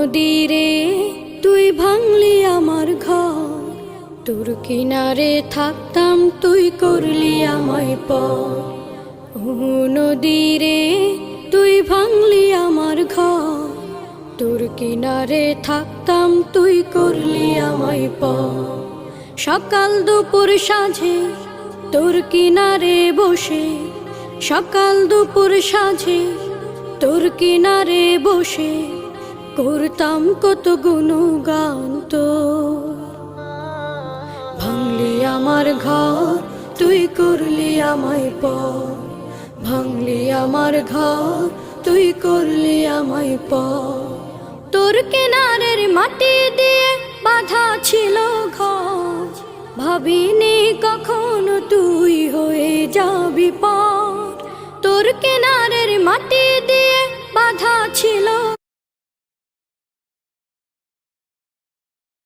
নদীরে তুই ভাঙলি আমার ঘর, তোর কিনারে থাকতাম তুই করলি আমায় পর। ও নদীরে তুই ভাঙলি আমার ঘর, তোর কিনারে থাকতাম তুই করলি আমায় পর। সকাল দুপুর সাঁঝে তোর কিনারে বসে, সকাল দুপুর সাঁঝে তোর কিনারে বসে করতাম কত গুণগান তোর। ভাঙলি আমার ঘর তুই করলি আমায় পর, ভাঙলি আমার ঘর তুই করলি আমায় পর। তোর কিনারের মাটি দিয়ে বাঁধা ছিল ঘর, ভাবিনি কখনো তুই হয়ে যাবি পর। তোর কিনারের মাটি দিয়ে বাঁধা ছিল